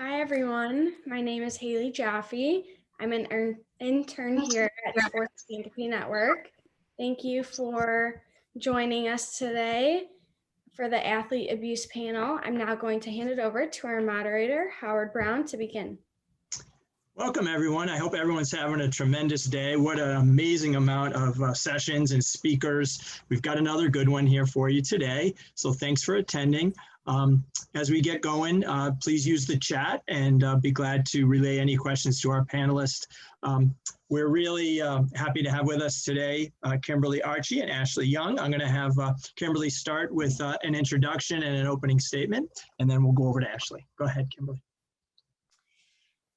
Hi, everyone. My name is Haley Jaffe. I'm an intern here at Sports Philanthropy Network. Thank you for joining us today for the athlete abuse panel. I'm now going to hand it over to our moderator, Howard Brown, to begin. Welcome, everyone. I hope everyone's having a tremendous day. What an amazing amount of sessions and speakers. We've got another good one here for you today. So thanks for attending. As we get going, please use the chat and be glad to relay any questions to our panelists. We're really happy to have with us today Kimberly Archie and Ashley Young. I'm going to have Kimberly start with an introduction and an opening statement, and then we'll go over to Ashley. Go ahead, Kimberly.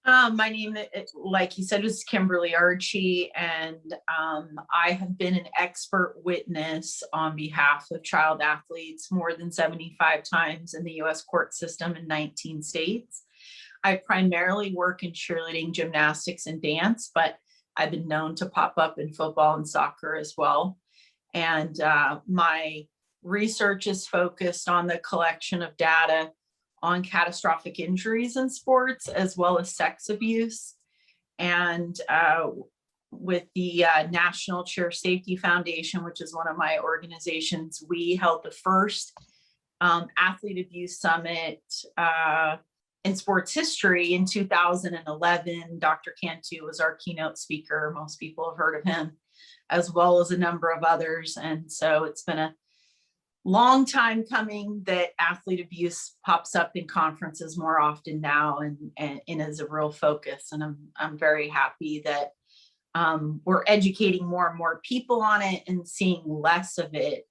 My name, like you said, is Kimberly Archie, and I have been an expert witness on behalf of child athletes more than 75 times in the U.S. court system in 19 states. I primarily work in cheerleading, gymnastics, and dance, but I've been known to pop up in football and soccer as well. And my research is focused on the collection of data on catastrophic injuries in sports, as well as sex abuse. And with the National Cheer Safety Foundation, which is one of my organizations, we held the first athlete abuse summit in sports history in 2011. Dr. Cantu was our keynote speaker. Most people have heard of him, as well as a number of others. And so it's been a long time coming that athlete abuse pops up in conferences more often now and is a real focus. And I'm very happy that we're educating more and more people on it and seeing less of it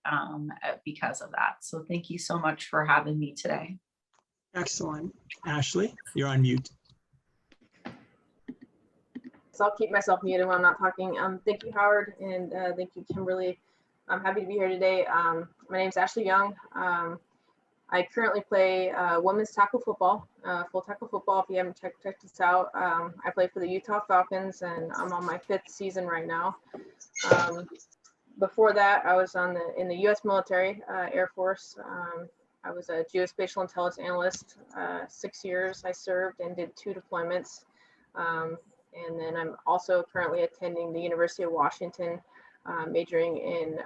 because of that. So thank you so much for having me today. Excellent. Ashley, you're on mute. So I'll keep myself muted when I'm not talking. Thank you, Howard, and thank you, Kimberly. I'm happy to be here today. My name is Ashley Young. I currently play women's tackle football, full tackle football. If you haven't checked this out, I play for the Utah Falcons, and I'm on my 5th season right now. Before that, I was in the U.S. military, Air Force. I was a geospatial intelligence analyst. 6 years I served and did 2 deployments. And then I'm also currently attending the University of Washington, majoring in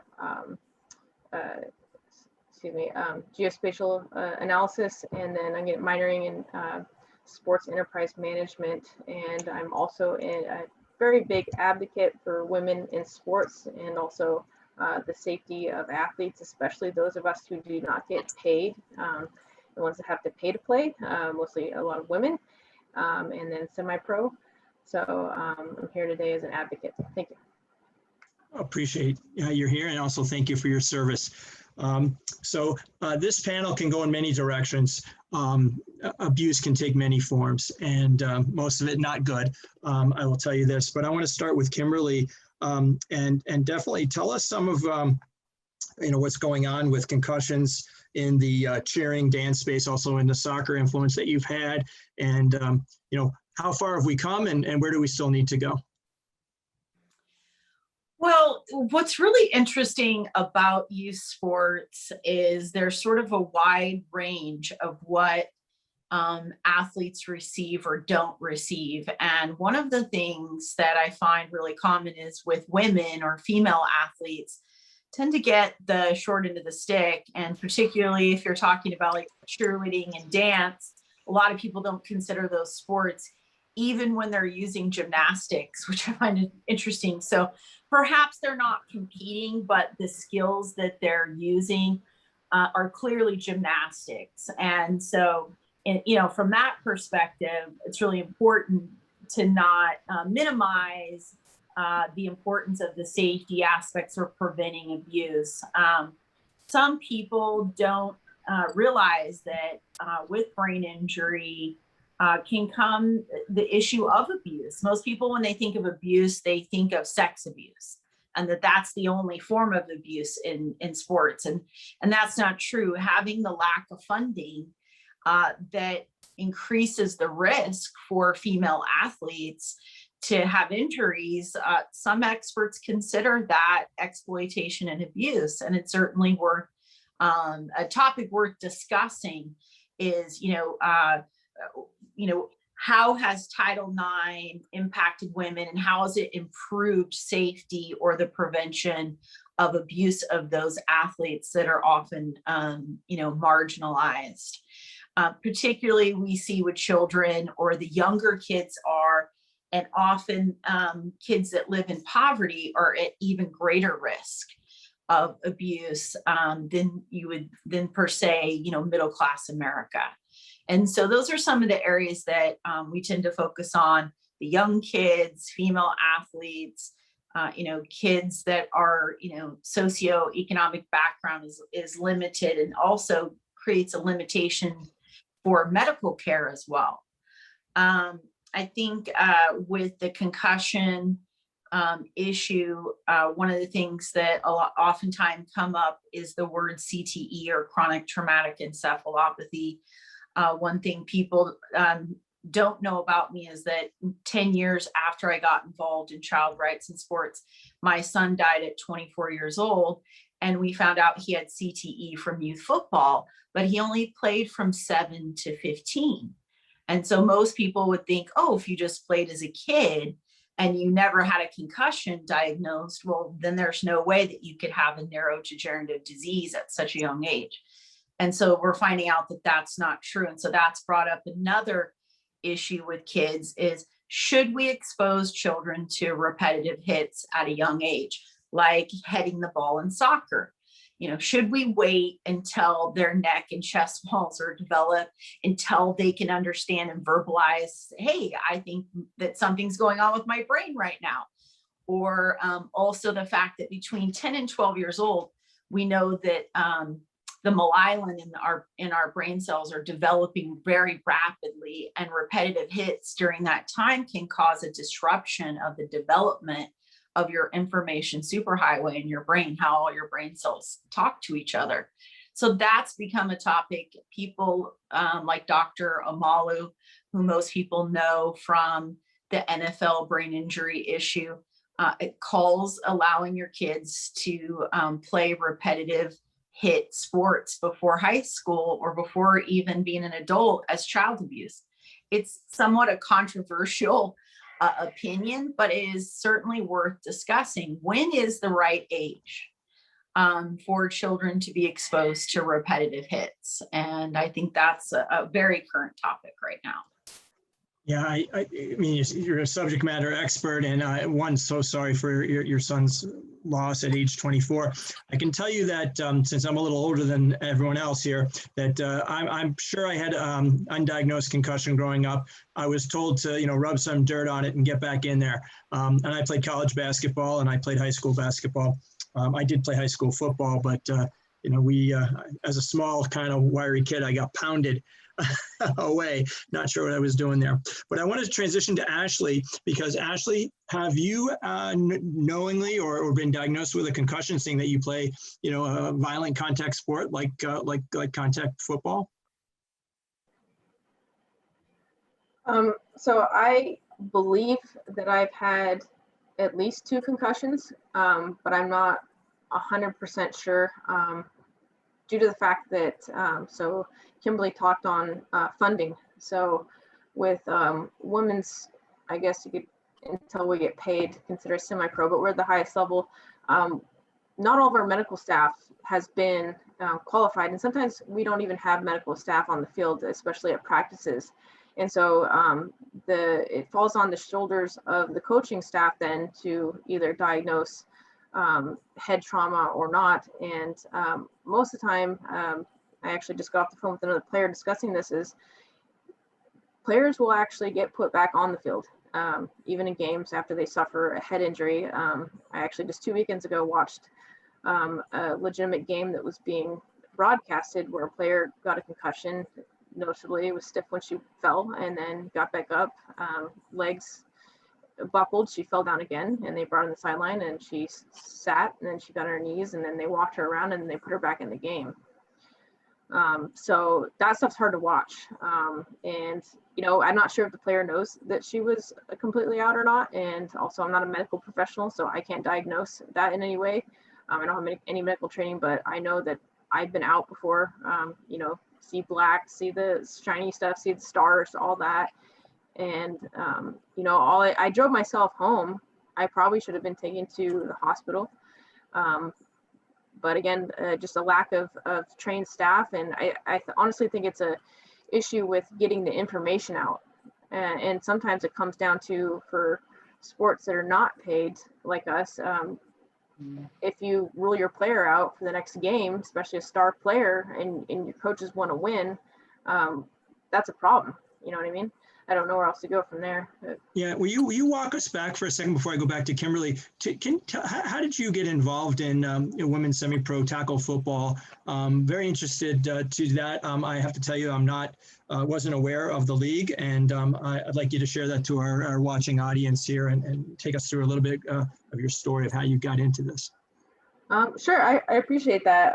geospatial analysis, and then I'm minoring in sports enterprise management. And I'm also a very big advocate for women in sports and also the safety of athletes, especially those of us who do not get paid, the ones that have to pay to play, mostly a lot of women, and then semi-pro. So I'm here today as an advocate. Thank you. Appreciate you're here, and also thank you for your service. So this panel can go in many directions. Abuse can take many forms, and most of it not good. I will tell you this, but I want to start with Kimberly, and definitely tell us some of what's going on with concussions in the cheering, dance space, also in the soccer influence that you've had, and how far have we come, and where do we still need to go? Well, what's really interesting about youth sports is there's sort of a wide range of what athletes receive or don't receive. And one of the things that I find really common is with women or female athletes tend to get the short end of the stick. And particularly if you're talking about like cheerleading and dance, a lot of people don't consider those sports, even when they're using gymnastics, which I find interesting. So perhaps they're not competing, but the skills that they're using are clearly gymnastics. And so, from that perspective, it's really important to not minimize the importance of the safety aspects or preventing abuse. Some people don't realize that with brain injury, can come the issue of abuse. Most people, when they think of abuse, they think of sex abuse, and that's the only form of abuse in sports. And that's not true. Having the lack of funding that increases the risk for female athletes to have injuries, some experts consider that exploitation and abuse. And it's certainly worth a topic worth discussing is, how has Title IX impacted women, and how has it improved safety or the prevention of abuse of those athletes that are often, marginalized? Particularly we see with children, or the younger kids are, and often kids that live in poverty are at even greater risk of abuse than per se, middle class America. And so those are some of the areas that we tend to focus on: the young kids, female athletes, kids that are, socioeconomic background is limited, and also creates a limitation for medical care as well. I think with the concussion issue, one of the things that oftentimes come up is the word CTE, or chronic traumatic encephalopathy. One thing people don't know about me is that 10 years after I got involved in child rights and sports, my son died at 24 years old, and we found out he had CTE from youth football, but he only played from 7 to 15. And so most people would think, oh, if you just played as a kid and you never had a concussion diagnosed, well, then there's no way that you could have a neurodegenerative disease at such a young age. And so we're finding out that that's not true. And so that's brought up another issue with kids: is should we expose children to repetitive hits at a young age, like heading the ball in soccer? Should we wait until their neck and chest walls are developed, until they can understand and verbalize, hey, I think that something's going on with my brain right now? Or also the fact that between 10 and 12 years old, we know that the myelin in our brain cells are developing very rapidly, and repetitive hits during that time can cause a disruption of the development of your information superhighway in your brain, how all your brain cells talk to each other. So that's become a topic. People like Dr. Amalu, who most people know from the NFL brain injury issue, it calls allowing your kids to play repetitive hit sports before high school, or before even being an adult, as child abuse. It's somewhat a controversial opinion, but it is certainly worth discussing. When is the right age for children to be exposed to repetitive hits? And I think that's a very current topic right now. Yeah, I mean, you're a subject matter expert, and one, so sorry for your son's loss at age 24. I can tell you that since I'm a little older than everyone else here, that I'm sure I had undiagnosed concussion growing up. I was told to, rub some dirt on it and get back in there. And I played college basketball, and I played high school basketball. I did play high school football, but we, as a small kind of wiry kid, I got pounded away. Not sure what I was doing there. But I wanted to transition to Ashley, because Ashley, have you knowingly or been diagnosed with a concussion, seeing that you play, a violent contact sport like contact football? So I believe that I've had at least 2 concussions, but I'm not 100% sure, due to the fact that, so Kimberly talked on funding. So with women's, I guess you could, until we get paid, consider semi-pro, but we're at the highest level. Not all of our medical staff has been qualified, and sometimes we don't even have medical staff on the field, especially at practices. And so it falls on the shoulders of the coaching staff then to either diagnose head trauma or not. And most of the time, I actually just got off the phone with another player discussing this, is players will actually get put back on the field, even in games after they suffer a head injury. I actually just 2 weekends ago watched a legitimate game that was being broadcasted where a player got a concussion. Noticeably, it was stiff when she fell, and then got back up, legs buckled, she fell down again, and they brought her on the sideline, and she sat, and then she got on her knees, and then they walked her around, and they put her back in the game. So that stuff's hard to watch. And, I'm not sure if the player knows that she was completely out or not. And also, I'm not a medical professional, so I can't diagnose that in any way. I don't have any medical training, but I know that I've been out before, see black, see the shiny stuff, see the stars, all that. And, you know, I drove myself home. I probably should have been taken to the hospital. But again, just a lack of trained staff. And I honestly think it's a issue with getting the information out. And sometimes it comes down to, for sports that are not paid like us, if you rule your player out for the next game, especially a star player, and your coaches want to win, that's a problem. You know what I mean? I don't know where else to go from there. Yeah, will you walk us back for a second before I go back to Kimberly? How did you get involved in women's semi-pro tackle football? Very interested to that. I have to tell you, wasn't aware of the league, and I'd like you to share that to our watching audience here and take us through a little bit of your story of how you got into this. Sure, I appreciate that.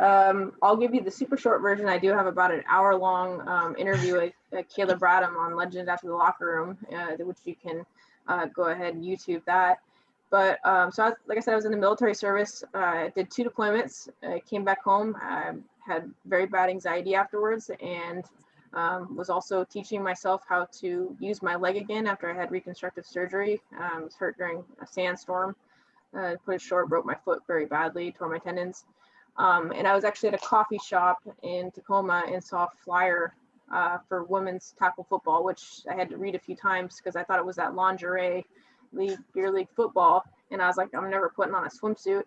I'll give you the super short version. I do have about an hour-long interview with Caleb Bradham on Legend After the Locker Room, which you can go ahead and YouTube that. But like I said, I was in the military service. I did 2 deployments. I came back home. I had very bad anxiety afterwards, and was also teaching myself how to use my leg again after I had reconstructive surgery. I was hurt during a sandstorm. Put it short, broke my foot very badly, tore my tendons. And I was actually at a coffee shop in Tacoma and saw a flyer for women's tackle football, which I had to read a few times because I thought it was that lingerie league, beer league football. And I was like, I'm never putting on a swimsuit.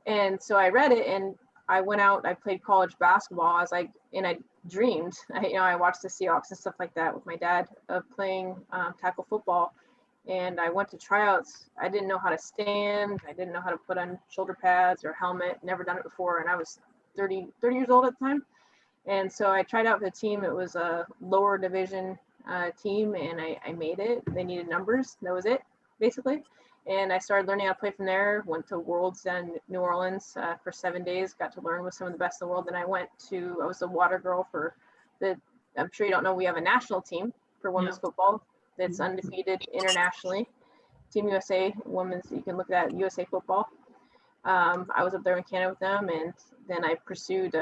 And so I read it, and I went out, I played college basketball. I was like, and I dreamed, I watched the Seahawks and stuff like that with my dad of playing tackle football. And I went to tryouts. I didn't know how to stand. I didn't know how to put on shoulder pads or helmet. Never done it before. And I was 30 years old at the time. And so I tried out for the team. It was a lower division team, and I made it. They needed numbers. That was it, basically. And I started learning how to play from there. Went to Worlds in New Orleans for 7 days. Got to learn with some of the best in the world. Then I was a water girl for I'm sure you don't know, we have a national team for women's football that's undefeated internationally. Team USA women's, you can look at USA football. I was up there in Canada with them, and then I pursued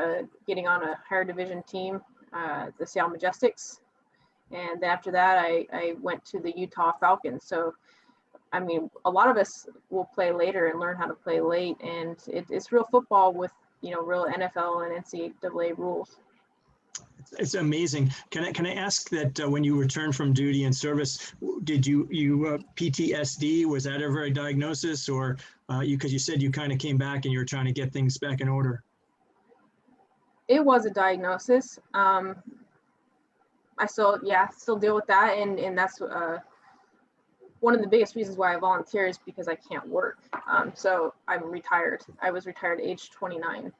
getting on a higher division team, the Seattle Majestics. And then after that, I went to the Utah Falcons. So, I mean, a lot of us will play later and learn how to play late, and it's real football with, real NFL and NCAA rules. It's amazing. Can I ask that when you returned from duty and service, did you PTSD? Was that ever a diagnosis, or because you said you kind of came back and you were trying to get things back in order? It was a diagnosis. I still deal with that, and that's one of the biggest reasons why I volunteer is because I can't work. So I'm retired. I was retired at age 29.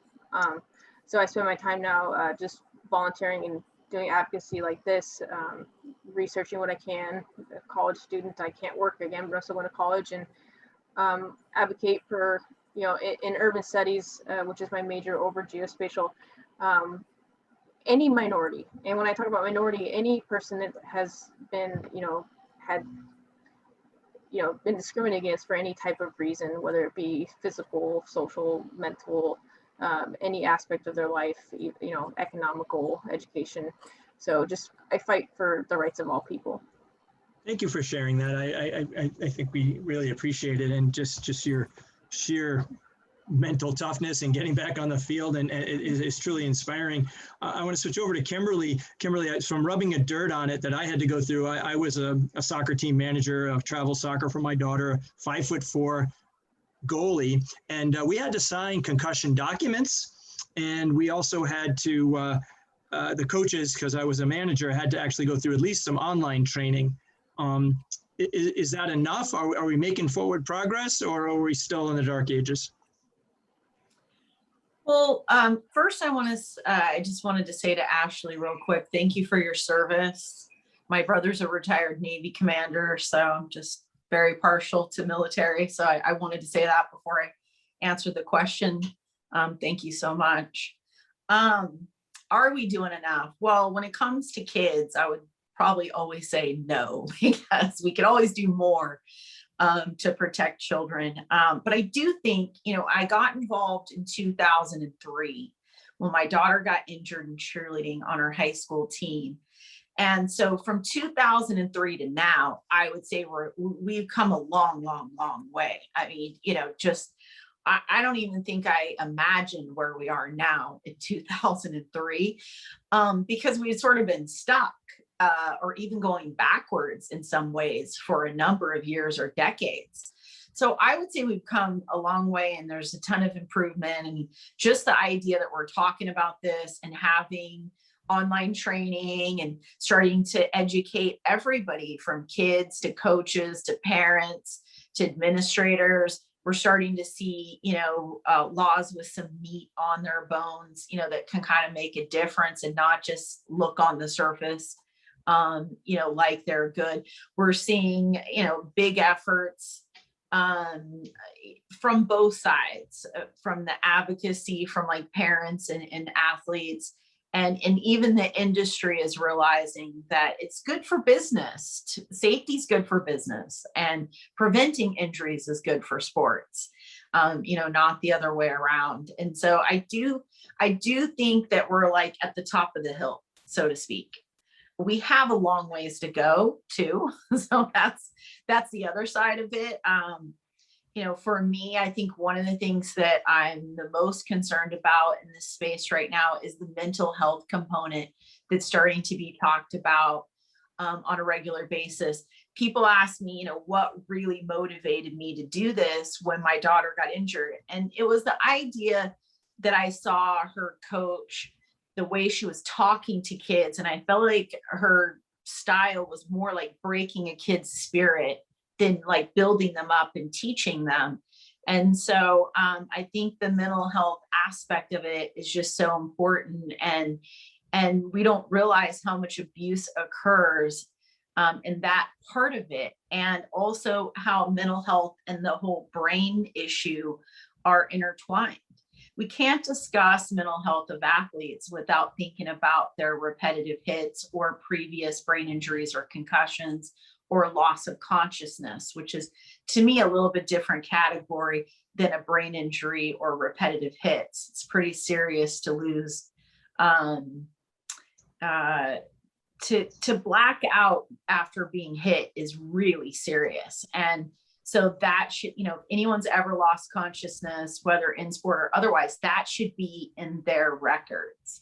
So I spend my time now just volunteering and doing advocacy like this, researching what I can. A college student, I can't work again, but also going to college and advocate for, in urban studies, which is my major over geospatial, any minority. And when I talk about minority, any person that has been, been discriminated against for any type of reason, whether it be physical, social, mental, any aspect of their life, economical, education. So I fight for the rights of all people. Thank you for sharing that. I think we really appreciate it, and just your sheer mental toughness and getting back on the field, and it is truly inspiring. I want to switch over to Kimberly. Kimberly, from rubbing a dirt on it that I had to go through, I was a soccer team manager of travel soccer for my daughter, 5'4" goalie, and we had to sign concussion documents, and we also had to the coaches, because I was a manager, had to actually go through at least some online training. Is that enough? Are we making forward progress, or are we still in the dark ages? Well, first I just wanted to say to Ashley real quick, thank you for your service. My brother's a retired Navy commander, so I'm just very partial to military. So I wanted to say that before I answer the question. Thank you so much. Are we doing enough? Well, when it comes to kids, I would probably always say no, because we could always do more to protect children. But I do think, I got involved in 2003 Well, my daughter got injured in cheerleading on her high school team. And so from 2003 to now, I would say we've come a long, long, long way. I mean, just I don't even think I imagined where we are now in 2003, because we've sort of been stuck, or even going backwards in some ways for a number of years or decades. So I would say we've come a long way, and there's a ton of improvement. And just the idea that we're talking about this and having online training and starting to educate everybody from kids to coaches to parents to administrators. We're starting to see, laws with some meat on their bones, that can kind of make a difference and not just look on the surface, like they're good. We're seeing, big efforts from both sides, from the advocacy, from like parents and athletes. And even the industry is realizing that it's good for business. Safety is good for business, and preventing injuries is good for sports, not the other way around. And so I do think that we're like at the top of the hill, so to speak. We have a long ways to go too. So that's the other side of it. For me, I think one of the things that I'm the most concerned about in this space right now is the mental health component that's starting to be talked about on a regular basis. People ask me, what really motivated me to do this when my daughter got injured. And it was the idea that I saw her coach, the way she was talking to kids. And I felt like her style was more like breaking a kid's spirit than like building them up and teaching them. And so I think the mental health aspect of it is just so important. And we don't realize how much abuse occurs in that part of it. And also how mental health and the whole brain issue are intertwined. We can't discuss mental health of athletes without thinking about their repetitive hits or previous brain injuries or concussions or loss of consciousness, which is to me a little bit different category than a brain injury or repetitive hits. It's pretty serious to lose, to black out after being hit is really serious. And so that should, if anyone's ever lost consciousness, whether in sport or otherwise, that should be in their records.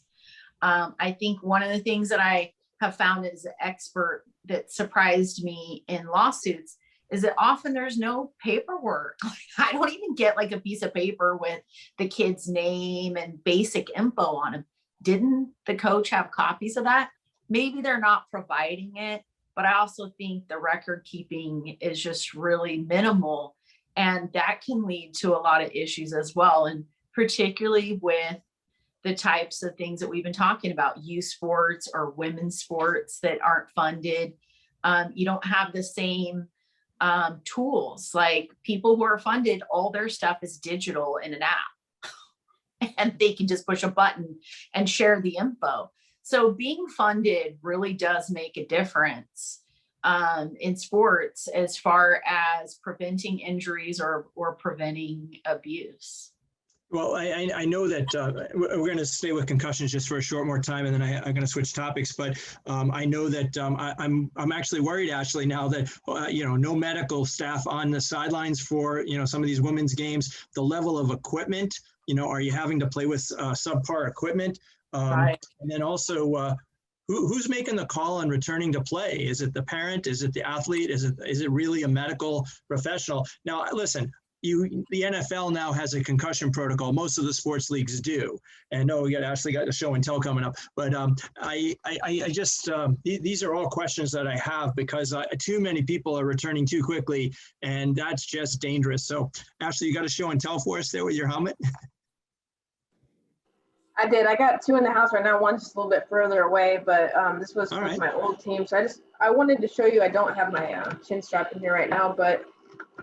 I think one of the things that I have found as an expert that surprised me in lawsuits is that often there's no paperwork. I don't even get like a piece of paper with the kid's name and basic info on him. Didn't the coach have copies of that? Maybe they're not providing it, but I also think the record keeping is just really minimal. And that can lead to a lot of issues as well. And particularly with the types of things that we've been talking about, youth sports or women's sports that aren't funded. You don't have the same tools. Like people who are funded, all their stuff is digital in an app and they can just push a button and share the info. So being funded really does make a difference in sports as far as preventing injuries or preventing abuse. Well, I know that we're going to stay with concussions just for a short more time, and then I'm going to switch topics. But I know that I'm actually worried, Ashley, now that no medical staff on the sidelines for some of these women's games. The level of equipment, are you having to play with subpar equipment? Right. And then also, who's making the call on returning to play? Is it the parent? Is it the athlete? Is it really a medical professional? Now, listen. The NFL now has a concussion protocol. Most of the sports leagues do. And we got a show and tell coming up. But I just these are all questions that I have because too many people are returning too quickly, and that's just dangerous. So, Ashley, you got a show and tell for us there with your helmet? I did. I got two in the house right now. One's just a little bit further away, but this was All right. my old team. So I wanted to show you. I don't have my chin strap in here right now, but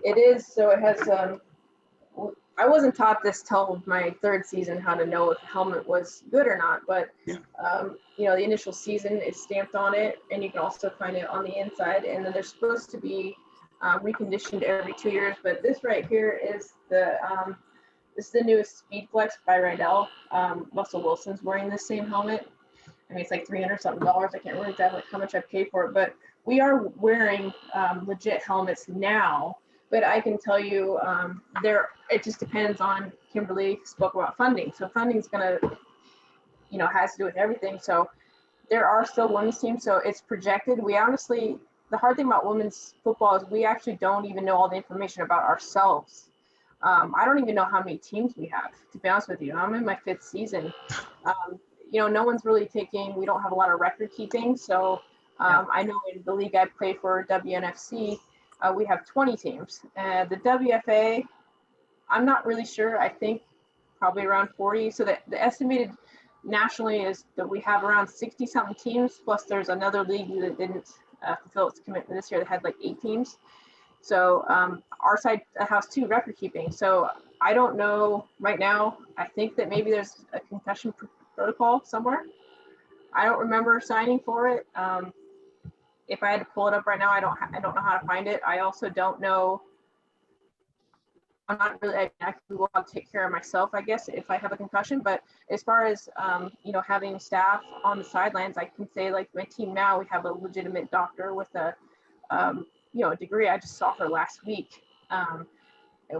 it is, so it has, I wasn't taught this till my third season, how to know if the helmet was good or not, but, Yeah. The initial season is stamped on it, and you can also find it on the inside, and then they're supposed to be reconditioned every 2 years, but this right here is the this is the newest Speed Flex by Rydell. Russell Wilson's wearing the same helmet. I mean, it's like $300 something. I can't remember exactly how much I paid for it, but we are wearing legit helmets now. But I can tell you, it just depends on. Kimberly spoke about funding, so funding is going to, has to do with everything. So there are still women's teams, so it's projected. We honestly, the hard thing about women's football is we actually don't even know all the information about ourselves. I don't even know how many teams we have, to be honest with you. I'm in my 5th season. No one's really we don't have a lot of record keeping. So I know in the league I play for, WNFC, we have 20 teams. The WFA, I'm not really sure. I think probably around 40. So the estimated nationally is that we have around 60 something teams, plus there's another league that didn't fulfill its commitment this year that had like 8 teams. So our side has 2 record keeping. So I don't know right now. I think that maybe there's a concussion protocol somewhere. I don't remember signing for it. If I had to pull it up right now, I don't know how to find it. I also don't know. I'm not really, I can go out and take care of myself, I guess, if I have a concussion. But as far as, having staff on the sidelines, I can say, like, my team now, we have a legitimate doctor with a degree. I just saw her last week. And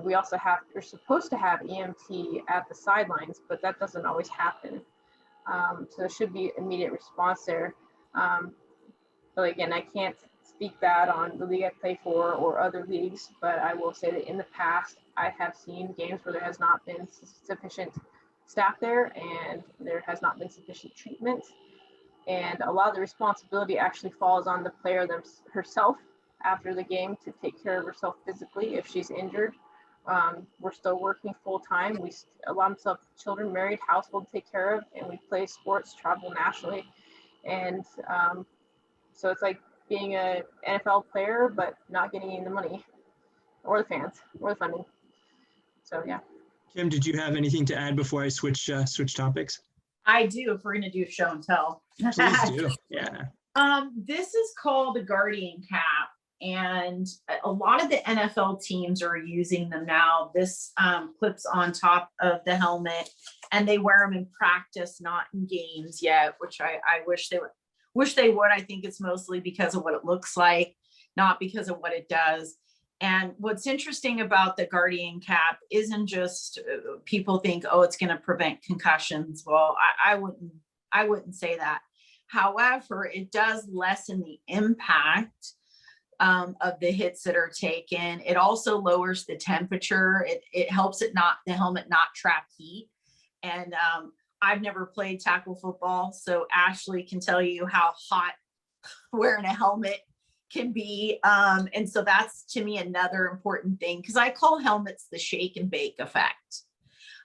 we also we're supposed to have EMT at the sidelines, but that doesn't always happen. So there should be immediate response there. But again, I can't speak bad on the league I play for or other leagues, but I will say that in the past, I have seen games where there has not been sufficient staff there and there has not been sufficient treatment. And a lot of the responsibility actually falls on the player herself after the game to take care of herself physically if she's injured. We're still working full time. A lot of us have children, married, household to take care of, and we play sports, travel nationally. And so it's like being an NFL player, but not getting any of the money or the fans or the funding. So, yeah. Kim, did you have anything to add before I switch topics? I do, if we're going to do show and tell. Please do. Yeah. This is called the Guardian Cap, and a lot of the NFL teams are using them now. This clips on top of the helmet, and they wear them in practice, not in games yet, which I wish they would. I think it's mostly because of what it looks like, not because of what it does. And what's interesting about the Guardian Cap isn't just people think, oh, it's going to prevent concussions. Well, I wouldn't say that. However, it does lessen the impact of the hits that are taken. It also lowers the temperature. It helps the helmet not trap heat. And I've never played tackle football, so Ashley can tell you how hot wearing a helmet can be. And so that's, to me, another important thing, because I call helmets the shake and bake effect.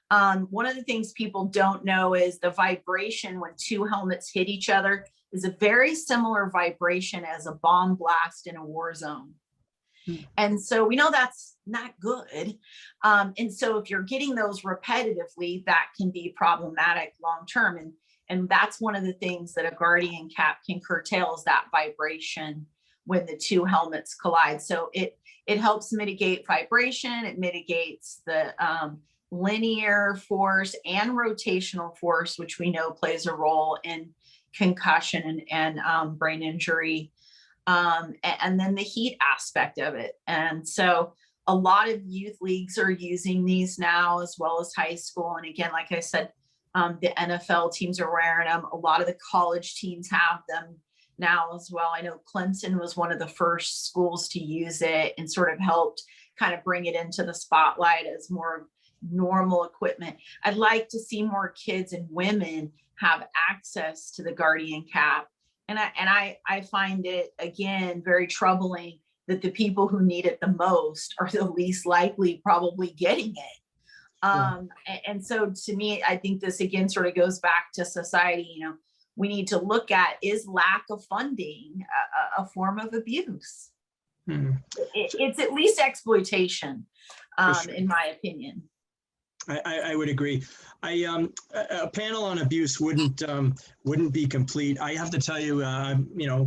One of the things people don't know is the vibration when 2 helmets hit each other is a very similar vibration as a bomb blast in a war zone. And so we know that's not good. And so if you're getting those repetitively, that can be problematic long-term. And that's one of the things that a Guardian Cap can curtail is that vibration when the 2 helmets collide. So it helps mitigate vibration. It mitigates the linear force and rotational force, which we know plays a role in concussion and brain injury. And then the heat aspect of it. And so a lot of youth leagues are using these now, as well as high school. And again, like I said, the NFL teams are wearing them. A lot of the college teams have them now as well. I know Clemson was one of the first schools to use it and sort of helped kind of bring it into the spotlight as more normal equipment. I'd like to see more kids and women have access to the Guardian Cap. And I find it, again, very troubling that the people who need it the most are the least likely probably getting it. And so to me, I think this again sort of goes back to society. We need to look at, is lack of funding a form of abuse? It's at least exploitation, in my opinion. I would agree. A panel on abuse wouldn't be complete. I have to tell you,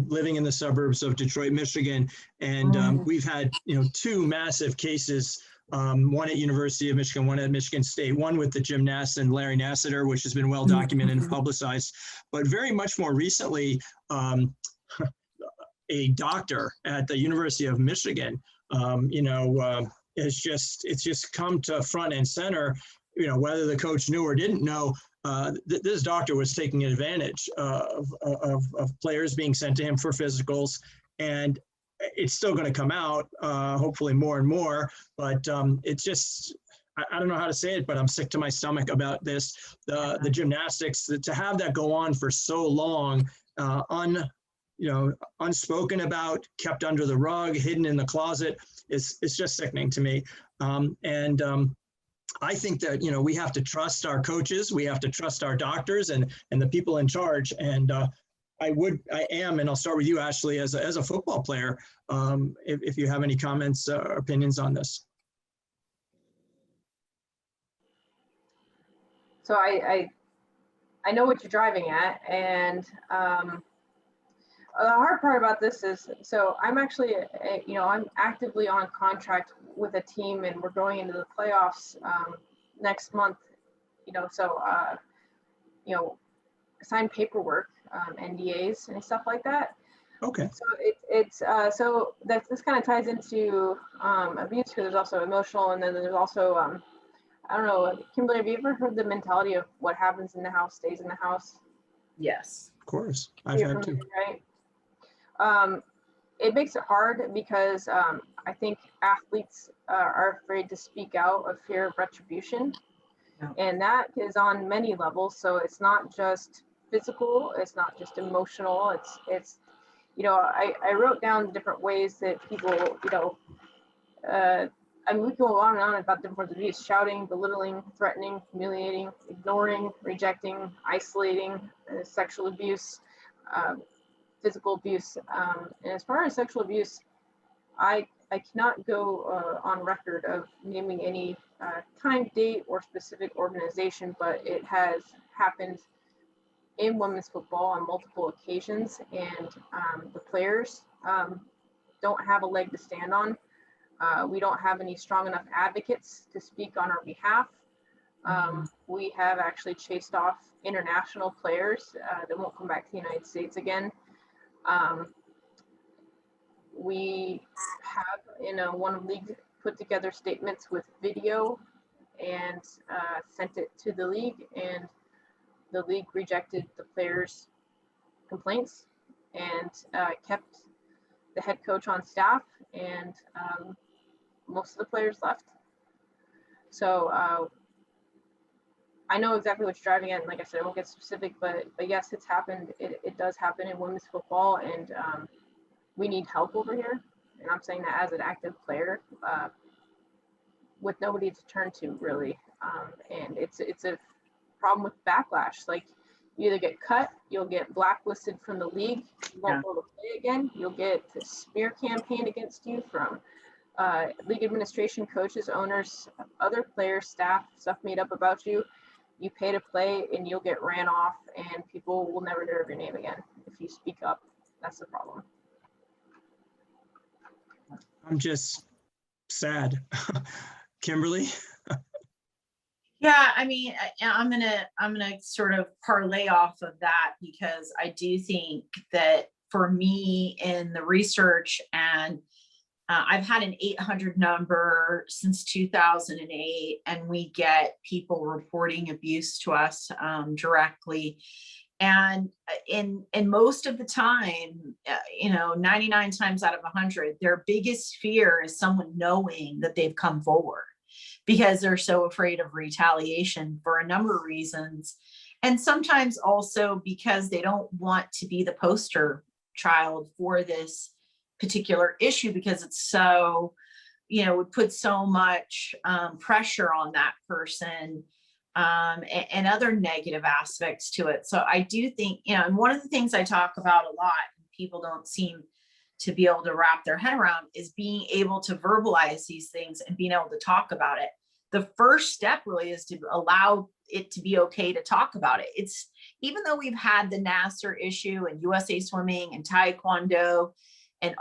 living in the suburbs of Detroit, Michigan, and we've had 2 massive cases one at University of Michigan, one at Michigan State, one with the gymnast and Larry Nassiter, which has been well documented and publicized. But very much more recently, a doctor at the University of Michigan, it's just come to front and center, whether the coach knew or didn't know, this doctor was taking advantage of players being sent to him for physicals, and it's still going to come out, hopefully more and more, but it's just, I don't know how to say it, but I'm sick to my stomach about this. The gymnastics, to have that go on for so long, unspoken about, kept under the rug, hidden in the closet, it's just sickening to me. I think that, we have to trust our coaches, we have to trust our doctors and the people in charge. And I am, and I'll start with you, Ashley, as a football player, if you have any comments or opinions on this. So I know what you're driving at, and the hard part about this is, so I'm actually, I'm actively on contract with a team, and we're going into the playoffs next month. Sign paperwork, NDAs and stuff like that. Okay. So so this kind of ties into abuse, because there's also emotional, and then there's also I don't know, Kimberly, have you ever heard the mentality of what happens in the house stays in the house? Yes. Of course, I've had to. Right. It makes it hard because I think athletes are afraid to speak out of fear of retribution. Yeah. And that is on many levels. So it's not just physical, it's not just emotional. It's I wrote down different ways that people, we can go on and on about different forms of abuse: shouting, belittling, threatening, humiliating, ignoring, rejecting, isolating, sexual abuse, physical abuse. And as far as sexual abuse, I cannot go on record of naming any time, date, or specific organization, but it has happened in women's football on multiple occasions, and the players don't have a leg to stand on. We don't have any strong enough advocates to speak on our behalf. We have actually chased off international players that won't come back to the United States again. We have, one league put together statements with video and sent it to the league, and the league rejected the players' complaints and kept the head coach on staff, and most of the players left. So I know exactly what you're driving at, and like I said, I won't get specific, but yes, it's happened. It does happen in women's football, and we need help over here. And I'm saying that as an active player, with nobody to turn to, really. And it's a problem with backlash. Like, you either get cut, you'll get blacklisted from the league, you won't be able to play again, you'll get a smear campaign against you from league administration, coaches, owners, other players, staff, stuff made up about you. You pay to play, and you'll get ran off, and people will never hear of your name again if you speak up. That's the problem. I'm just sad. Kimberly? Yeah, I mean, I'm gonna sort of parlay off of that, because I do think that for me in the research, and I've had an 800 number since 2008, and we get people reporting abuse to us directly. And in most of the time, 99 times out of 100, their biggest fear is someone knowing that they've come forward, because they're so afraid of retaliation for a number of reasons. And sometimes also because they don't want to be the poster child for this particular issue, because it's so, would put so much pressure on that person, and other negative aspects to it. So I do think, and one of the things I talk about a lot, and people don't seem to be able to wrap their head around, is being able to verbalize these things and being able to talk about it. The first step really is to allow it to be okay to talk about it. It's, even though we've had the Nassar issue and USA Swimming and Taekwondo, and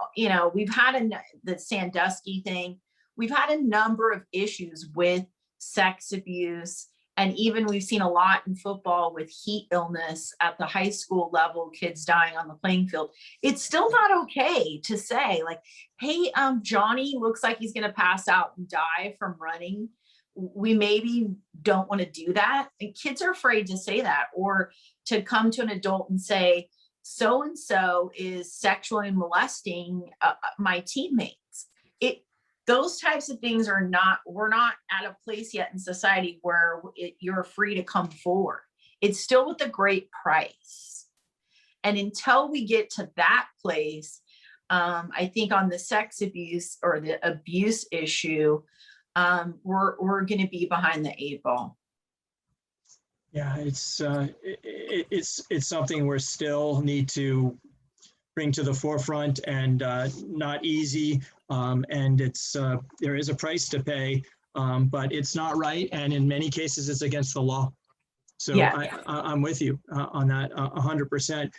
we've had the Sandusky thing, we've had a number of issues with sex abuse. And even we've seen a lot in football with heat illness at the high school level, kids dying on the playing field. It's still not okay to say like, hey, Johnny looks like he's going to pass out and die from running. We maybe don't want to do that. And kids are afraid to say that, or to come to an adult and say, so-and-so is sexually molesting my teammates. Those types of things we're not at a place yet in society where you're free to come forward. It's still with a great price. And until we get to that place, I think on the sex abuse or the abuse issue, we're going to be behind the 8 ball. Yeah, it's something we still need to bring to the forefront, and not easy. And there is a price to pay, but it's not right. And in many cases, it's against the law. So yeah. I'm with you on that 100%.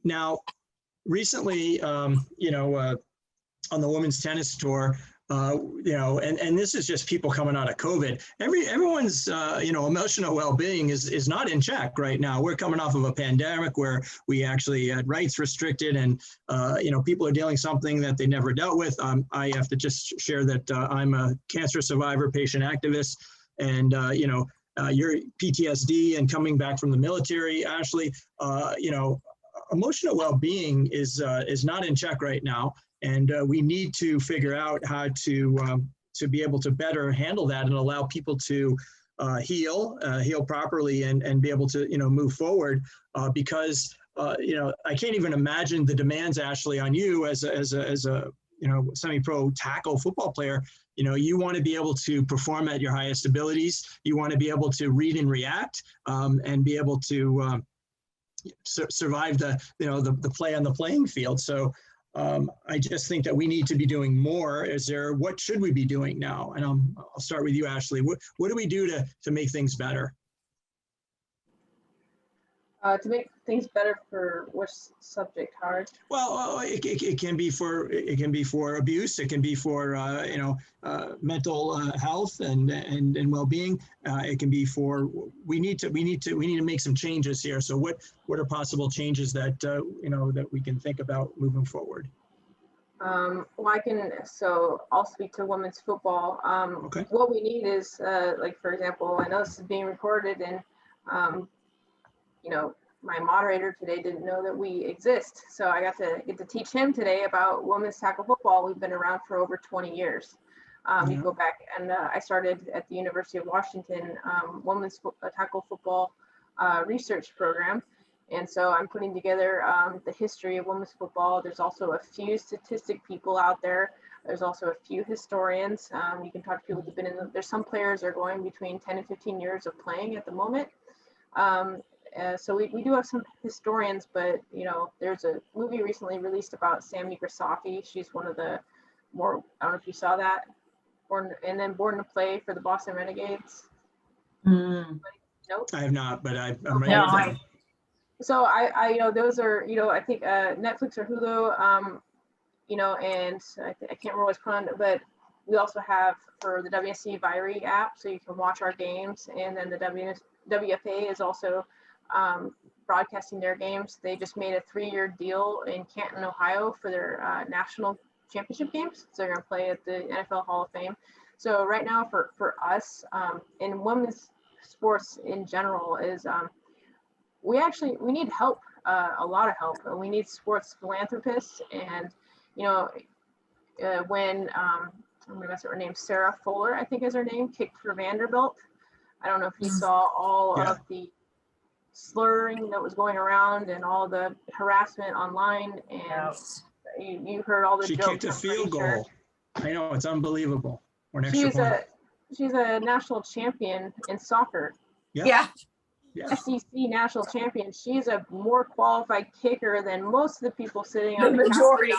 Now, recently, on the women's tennis tour, and this is just people coming out of COVID. Everyone's, emotional well-being is not in check right now. We're coming off of a pandemic where we actually had rights restricted, and, people are dealing something that they never dealt with. I have to just share that I'm a cancer survivor, patient activist, and, your PTSD and coming back from the military, Ashley, emotional well-being is not in check right now. And we need to figure out how to be able to better handle that and allow people to heal properly and be able to, move forward because, I can't even imagine the demands, Ashley, on you as a semi-pro tackle football player. You want to be able to perform at your highest abilities. You want to be able to read and react and be able to survive the play on the playing field. So I just think that we need to be doing more. What should we be doing now? And I'll start with you, Ashley. What do we do to make things better? To make things better for which subject, Howard? Well, it can be for abuse. It can be for mental health and well-being. It can be for we need to make some changes here. So what are possible changes that that we can think about moving forward? I'll speak to women's football. Okay. What we need is for example, I know this is being recorded, and my moderator today didn't know that we exist. So I get to teach him today about women's tackle football. We've been around for over 20 years. You go back, and I started at the University of Washington women's tackle football research program. And so I'm putting together the history of women's football. There's also a few statistic people out there. There's also a few historians. You can talk to people who've been there's some players are going between 10 and 15 years of playing at the moment. So we do have some historians, but there's a movie recently released about Sammy Grisafi. She's one of the more, I don't know if you saw that, Born to Play for the Boston Renegades. Nope. I have not, but I'm ready. No, so I those are, I think Netflix or Hulu, and I can't remember what's on, but we also have for the WSC Viry app, so you can watch our games, and then the WFA is also broadcasting their games. They just made a 3-year deal in Canton, Ohio for their national championship games. So they're going to play at the NFL Hall of Fame. So right now for us in women's sports in general is we need help, a lot of help. We need sports philanthropists. And, when I'm going to mess up her name, Sarah Fuller, I think is her name, kicked for Vanderbilt. I don't know if you saw all of the slurring that was going around and all the harassment online, and you heard all the jokes. She kicked a field goal. I know, it's unbelievable. She's a national champion in soccer. Yeah. SEC national champion. She's a more qualified kicker than most of the people sitting on the majority.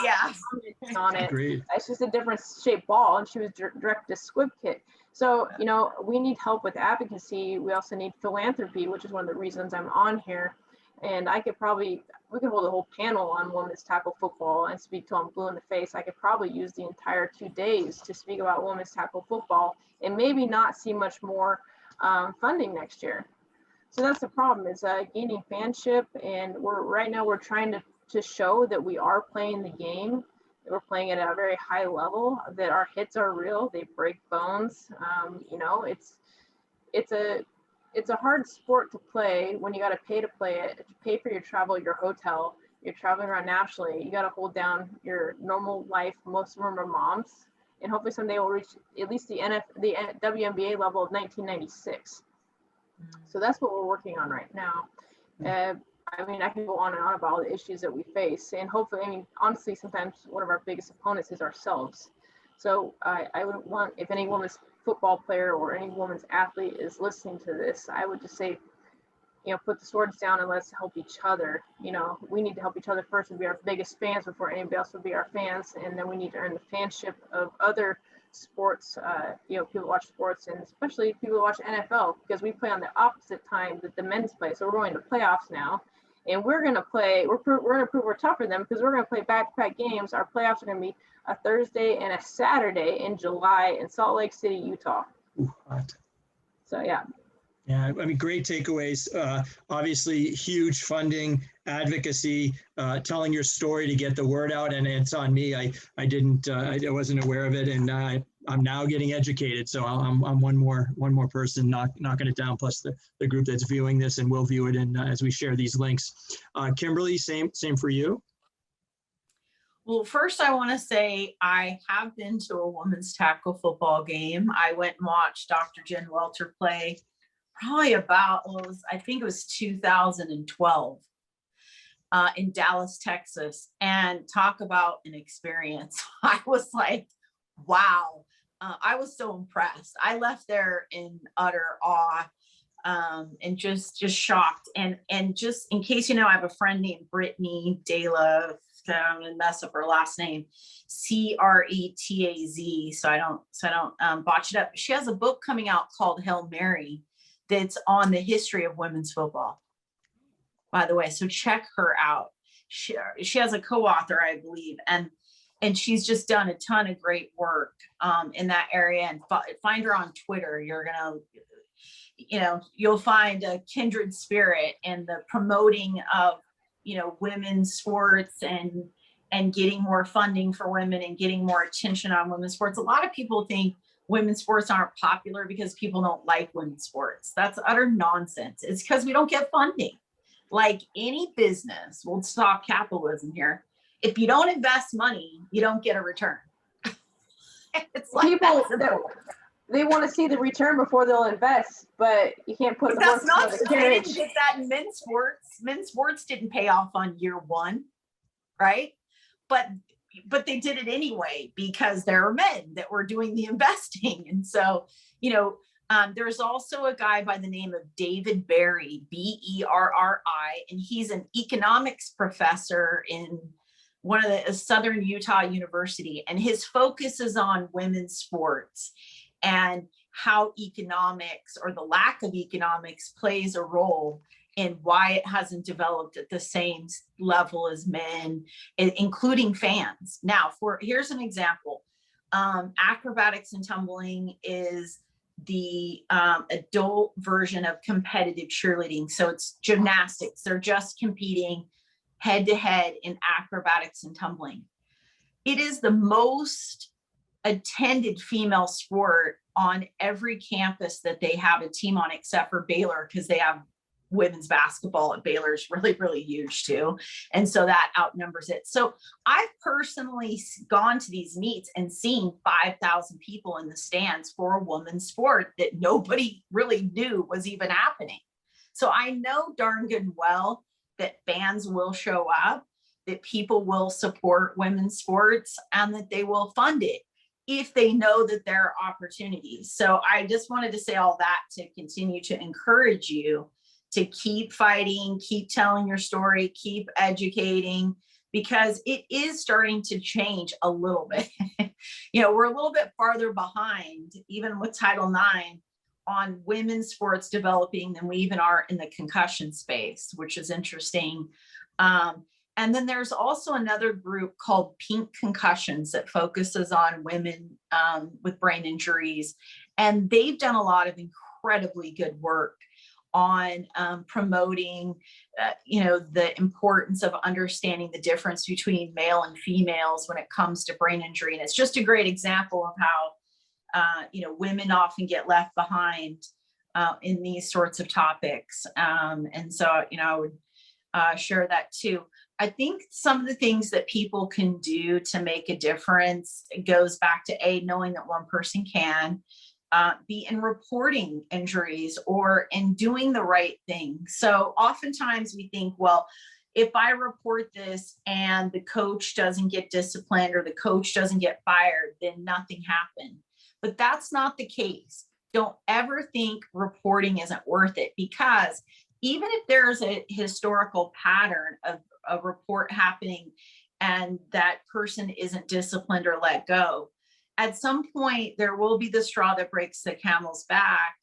On it. Agreed. It's just a different shaped ball, and she was directed to squib kick. So, we need help with advocacy. We also need philanthropy, which is one of the reasons I'm on here. And we could hold a whole panel on women's tackle football and speak to them blue in the face. I could probably use the entire 2 days to speak about women's tackle football and maybe not see much more funding next year. So that's the problem, is gaining fanship. And right now we're trying to show that we are playing the game. We're playing it at a very high level, that our hits are real, they break bones. It's a hard sport to play when you got to pay to play it, pay for your travel, your hotel, you're traveling around nationally. You got to hold down your normal life. Most of them are moms, and hopefully someday we'll reach at least the WNBA level of 1996. So that's what we're working on right now. I can go on and on about all the issues that we face, and hopefully, honestly, sometimes one of our biggest opponents is ourselves. So I would want, if any women's football player or any women's athlete is listening to this, I would just say, put the swords down and let's help each other. We need to help each other first and be our biggest fans before anybody else will be our fans. And then we need to earn the fanship of other sports, people watch sports, and especially people who watch NFL, because we play on the opposite time that the men's play. So we're going to playoffs now, and we're going to play, we're going to prove we're tougher than them, because we're going to play back-to-back games. Our playoffs are going to be a Thursday and a Saturday in July in Salt Lake City, Utah. Ooh, hot. So, yeah. Yeah, great takeaways. Obviously, huge funding, advocacy, telling your story to get the word out, and it's on me. I wasn't aware of it, and I'm now getting educated. So I'm one more person knocking it down. Plus the group that's viewing this and will view it, and as we share these links. Kimberly, same for you. Well, first I want to say I have been to a women's tackle football game. I went and watched Dr. Jen Welter play. Probably I think it was 2012 in Dallas, Texas, and talk about an experience. I was like, wow. I was so impressed. I left there in utter awe and just shocked. And just in case you know, I have a friend named Brittany Dela. I'm gonna mess up her last name, Cretaz. So I don't botch it up. She has a book coming out called Hail Mary, that's on the history of women's football, by the way. So check her out. She has a co-author, I believe, and she's just done a ton of great work in that area. And find her on Twitter. You're gonna, you'll find a kindred spirit in the promoting of, women's sports and getting more funding for women and getting more attention on women's sports. A lot of people think women's sports aren't popular because people don't like women's sports. That's utter nonsense. It's because we don't get funding. Like any business, we'll talk capitalism here. If you don't invest money, you don't get a return. It's like people they want to see the return before they'll invest, but you can't put the that's not the they didn't get that in men's sports. Men's sports didn't pay off on year one, right? But they did it anyway because there are men that were doing the investing. And so, there's also a guy by the name of David Berry, Berri, and he's an economics professor in one of the Southern Utah University. And his focus is on women's sports and how economics, or the lack of economics, plays a role in why it hasn't developed at the same level as men, including fans. Now, here's an example. Acrobatics and tumbling is the adult version of competitive cheerleading. So it's gymnastics. They're just competing head to head in acrobatics and tumbling. It is the most attended female sport on every campus that they have a team on, except for Baylor, because they have women's basketball at Baylor is really, really huge too. And so that outnumbers it. So I've personally gone to these meets and seen 5,000 people in the stands for a women's sport that nobody really knew was even happening. So I know darn good and well that fans will show up, that people will support women's sports, and that they will fund it if they know that there are opportunities. So I just wanted to say all that to continue to encourage you to keep fighting, keep telling your story, keep educating, because it is starting to change a little bit. We're a little bit farther behind, even with Title IX, on women's sports developing than we even are in the concussion space, which is interesting. And then there's also another group called Pink Concussions that focuses on women with brain injuries. And they've done a lot of incredibly good work on promoting, the importance of understanding the difference between male and females when it comes to brain injury. And it's just a great example of how, women often get left behind in these sorts of topics. And so, I would share that too. I think some of the things that people can do to make a difference, it goes back to knowing that one person can, be in reporting injuries or in doing the right thing. So oftentimes we think, well, if I report this and the coach doesn't get disciplined or the coach doesn't get fired, then nothing happened. But that's not the case. Don't ever think reporting isn't worth it, because even if there's a historical pattern of a report happening and that person isn't disciplined or let go, at some point there will be the straw that breaks the camel's back,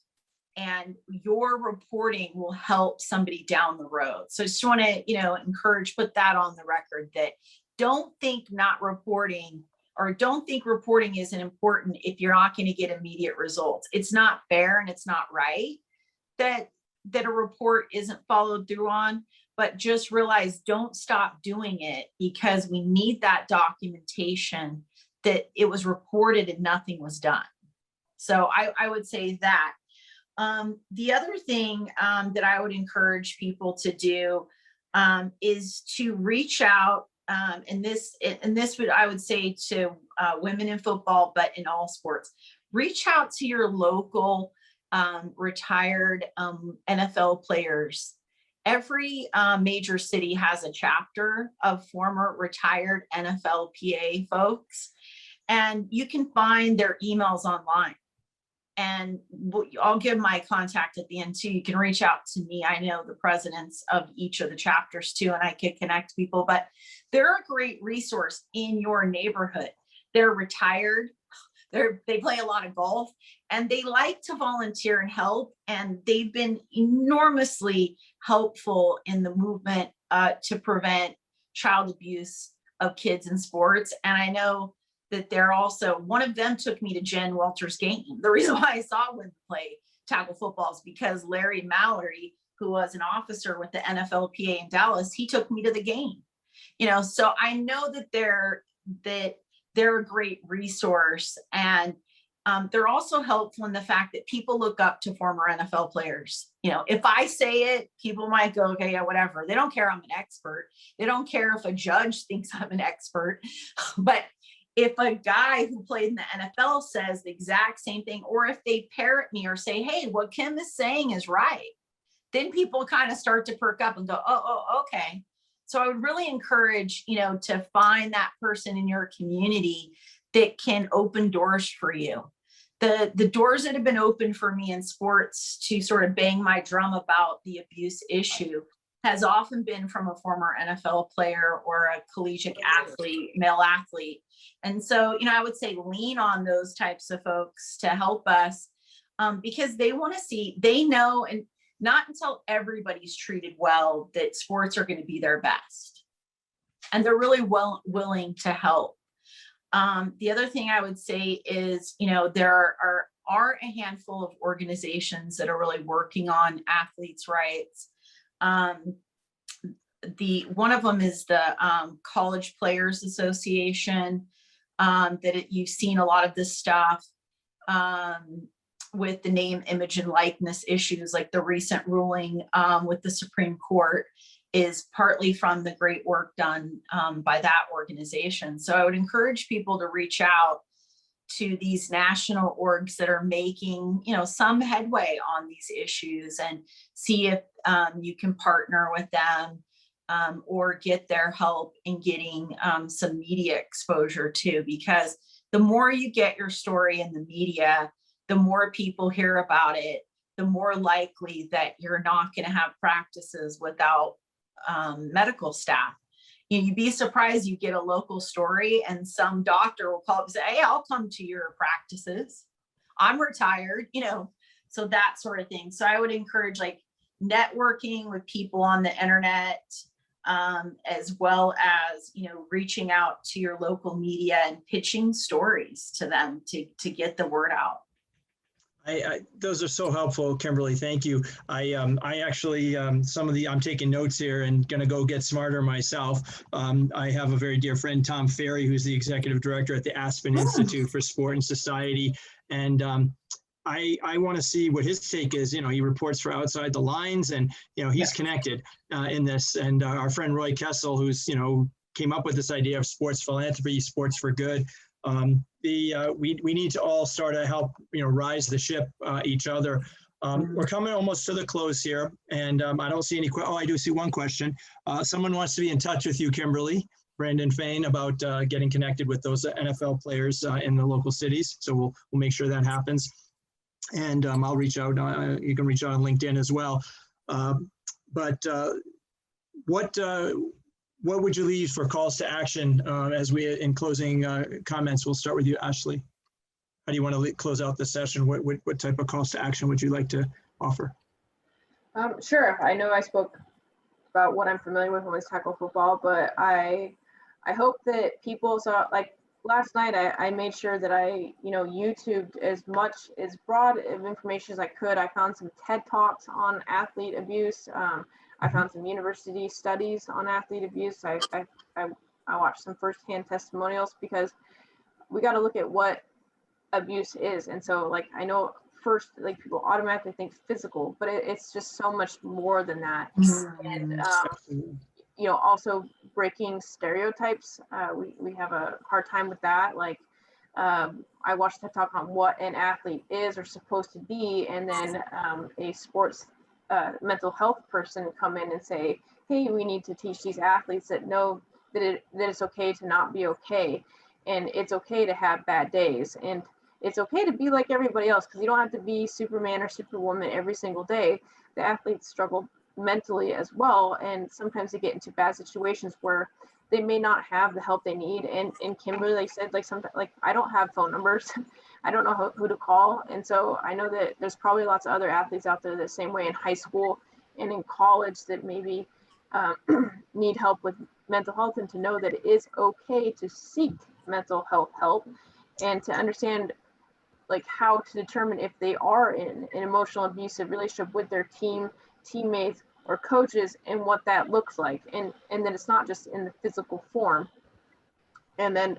and your reporting will help somebody down the road. So I just want to, encourage, put that on the record, that don't think not reporting, or don't think reporting isn't important if you're not going to get immediate results. It's not fair and it's not right that a report isn't followed through on, but just realize, don't stop doing it, because we need that documentation that it was reported and nothing was done. So I would say that. The other thing that I would encourage people to do is to reach out, and this would, I would say, to women in football, but in all sports, reach out to your local retired NFL players. Every major city has a chapter of former retired NFLPA folks, and you can find their emails online. And I'll give my contact at the end too. You can reach out to me. I know the presidents of each of the chapters too, and I can connect people, but they're a great resource in your neighborhood. They're retired. They play a lot of golf, and they like to volunteer and help. And they've been enormously helpful in the movement to prevent child abuse of kids in sports. And I know that they're also, one of them took me to Jen Welter's game. The reason why I saw women play tackle football is because Larry Mallory, who was an officer with the NFLPA in Dallas, he took me to the game. So I know that they're a great resource, and they're also helpful in the fact that people look up to former NFL players. If I say it, people might go, okay, yeah, whatever. They don't care I'm an expert. They don't care if a judge thinks I'm an expert. But if a guy who played in the NFL says the exact same thing, or if they parrot me or say, hey, what Kim is saying is right, then people kind of start to perk up and go, oh, okay. So I would really encourage, to find that person in your community that can open doors for you. The doors that have been opened for me in sports to sort of bang my drum about the abuse issue has often been from a former NFL player or a collegiate athlete, male athlete. And so, I would say lean on those types of folks to help us, because they want to see, they know, and not until everybody's treated well, that sports are going to be their best. And they're really willing to help. The other thing I would say is, there are a handful of organizations that are really working on athletes' rights. One of them is the College Players Association, you've seen a lot of this stuff with the name, image, and likeness issues, like the recent ruling with the Supreme Court is partly from the great work done by that organization. So I would encourage people to reach out to these national orgs that are making, some headway on these issues, and see if you can partner with them or get their help in getting some media exposure too, because the more you get your story in the media, the more people hear about it, the more likely that you're not going to have practices without medical staff. You'd be surprised, you get a local story and some doctor will call up and say, hey, I'll come to your practices. I'm retired. So that sort of thing. So I would encourage like networking with people on the internet, as well as, you know, reaching out to your local media and pitching stories to them to get the word out. Those are so helpful, Kimberly. Thank you. I actually, I'm taking notes here and going to go get smarter myself. I have a very dear friend, Tom Ferry, who's the executive director at the Aspen Institute for Sport and Society. And I want to see what his take is. You know, he reports for Outside the Lines, and, you know, he's connected in this. And our friend Roy Kessel, who's, you know, came up with this idea of sports philanthropy, sports for good. We need to all start to help, you know, rise the ship each other. We're coming almost to the close here, and I don't see any. I do see one question. Someone wants to be in touch with you, Kimberly, Brandon Fain, about getting connected with those NFL players in the local cities. So we'll make sure that happens, and I'll reach out. You can reach out on LinkedIn as well. What would you leave for calls to action as we, in closing comments? We'll start with you, Ashley. How do you want to close out the session? What type of calls to action would you like to offer? Sure. I know I spoke about what I'm familiar with women's tackle football, but I hope that people saw, like last night, I made sure that I, you know, YouTubed as broad of information as I could. I found some TED Talks on athlete abuse. I found some university studies on athlete abuse. I watched some firsthand testimonials, because we got to look at what abuse is. And so, like, I know first, like, people automatically think physical, but it's just so much more than that. And you know, also breaking stereotypes. We have a hard time with that. Like, I watched a talk on what an athlete is or supposed to be, and then a sports mental health person come in and say, hey, we need to teach these athletes that know that it's okay to not be okay, and it's okay to have bad days, and it's okay to be like everybody else, because you don't have to be Superman or Superwoman every single day. The athletes struggle mentally as well, and sometimes they get into bad situations where they may not have the help they need. And Kimberly said, like, sometimes, like, I don't have phone numbers. I don't know who to call. And so I know that there's probably lots of other athletes out there the same way in high school and in college that maybe need help with mental health, and to know that it is okay to seek mental health help, and to understand, like, how to determine if they are in an emotional abusive relationship with their teammates or coaches, and what that looks like, and then it's not just in the physical form. And then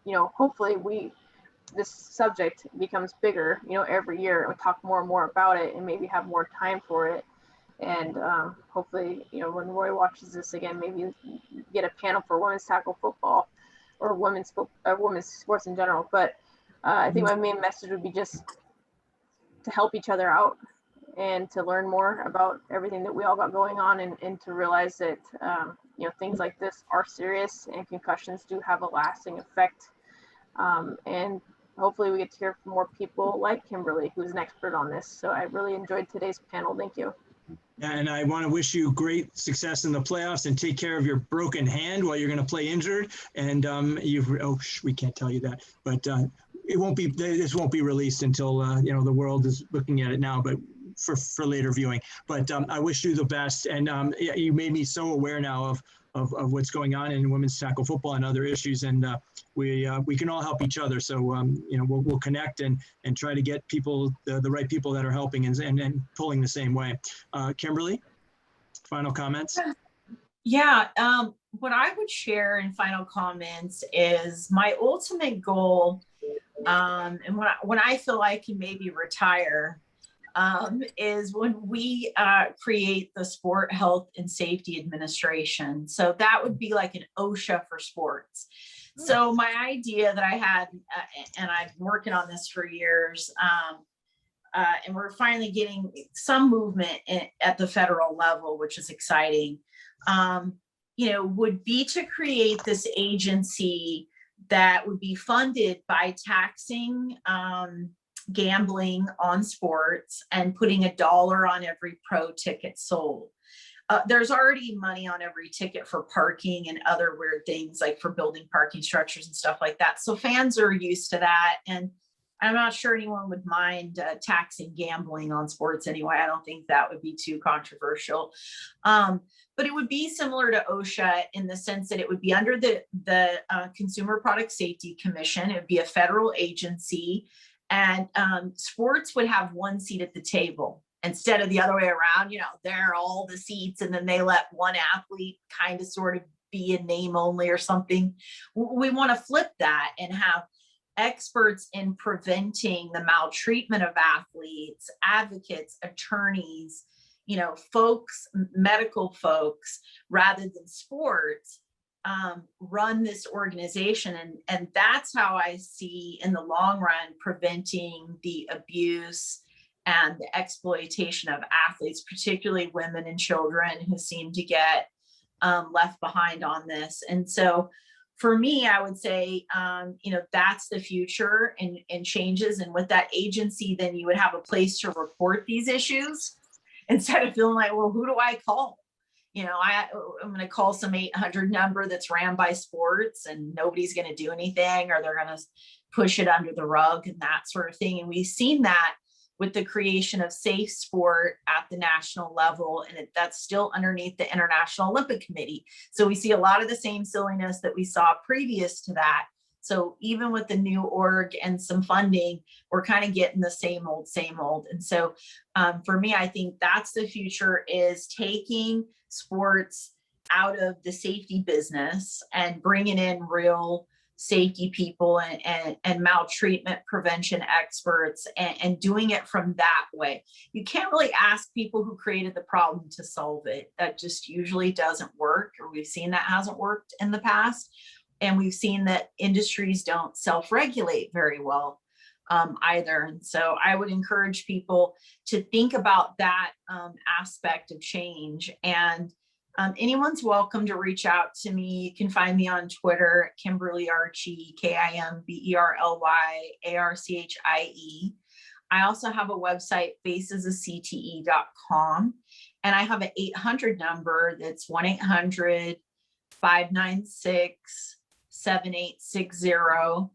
you know, hopefully this subject becomes bigger, you know, every year, and we talk more and more about it, and maybe have more time for it. And hopefully, you know, when Roy watches this again, maybe get a panel for women's tackle football, or women's sports in general. But I think my main message would be just to help each other out, and to learn more about everything that we all got going on, and to realize that you know, things like this are serious, and concussions do have a lasting effect. And hopefully we get to hear from more people like Kimberly, who's an expert on this. So I really enjoyed today's panel. Thank you. And I want to wish you great success in the playoffs, and take care of your broken hand while you're going to play injured. And we can't tell you that, but this won't be released until you know, the world is looking at it now, but for later viewing. But I wish you the best, and you made me so aware now of what's going on in women's tackle football and other issues, and we can all help each other. So you know, we'll connect and try to get people, the right people that are helping and pulling the same way. Kimberly, final comments? Yeah, what I would share in final comments is my ultimate goal, and when I feel I can maybe retire, is when we create the Sport Health and Safety Administration. So that would be like an OSHA for sports. So my idea that I had, and I've been working on this for years, and we're finally getting some movement at the federal level, which is exciting, you know, would be to create this agency that would be funded by taxing gambling on sports, and putting $1 on every pro ticket sold. There's already money on every ticket for parking and other weird things, like for building parking structures and stuff like that. So fans are used to that. And I'm not sure anyone would mind taxing gambling on sports anyway. I don't think that would be too controversial. But it would be similar to OSHA in the sense that it would be under the Consumer Product Safety Commission. It would be a federal agency, and sports would have one seat at the table instead of the other way around. You know, there are all the seats, and then they let one athlete kind of sort of be a name only or something. We want to flip that and have experts in preventing the maltreatment of athletes, advocates, attorneys, you know, folks, medical folks, rather than sports, run this organization. And that's how I see in the long run preventing the abuse and the exploitation of athletes, particularly women and children who seem to get left behind on this. And so for me, I would say, you know, that's the future and changes. And with that agency, then you would have a place to report these issues instead of feeling like, well, who do I call? You know, I'm going to call some 800 number that's ran by sports and nobody's going to do anything, or they're going to push it under the rug and that sort of thing. And we've seen that with the creation of safe sport at the national level, and that's still underneath the International Olympic Committee. So we see a lot of the same silliness that we saw previous to that. So even with the new org and some funding, we're kind of getting the same old, same old. And so for me, I think that's the future, is taking sports out of the safety business and bringing in real safety people and maltreatment prevention experts, and doing it from that way. You can't really ask people who created the problem to solve it. That just usually doesn't work, or we've seen that hasn't worked in the past. And we've seen that industries don't self-regulate very well either. And so I would encourage people to think about that aspect of change. And anyone's welcome to reach out to me. You can find me on Twitter, Kimberly Archie, KimberlyArchie. I also have a website, facesofcte.com, and I have an 800 number that's 1-800-596-7860.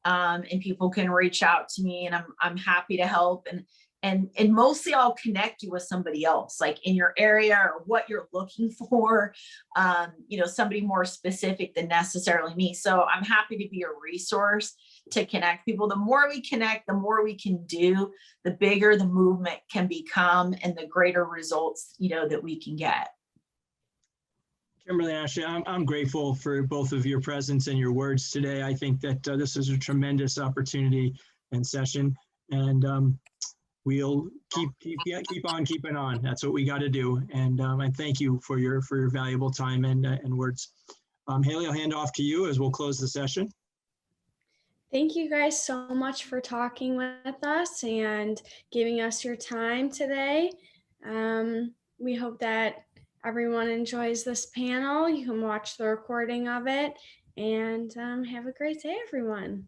And people can reach out to me, and I'm happy to help. And mostly I'll connect you with somebody else, like in your area or what you're looking for, you know, somebody more specific than necessarily me. So I'm happy to be a resource to connect people. The more we connect, the more we can do, the bigger the movement can become, and the greater results, you know, that we can get. Kimberly, Ashley, I'm grateful for both of your presence and your words today. I think that this is a tremendous opportunity and session, and we'll keep on keeping on. That's what we got to do. And I thank you for your valuable time and words. Haley, I'll hand off to you as we'll close the session. Thank you guys so much for talking with us and giving us your time today. We hope that everyone enjoys this panel. You can watch the recording of it, and have a great day, everyone.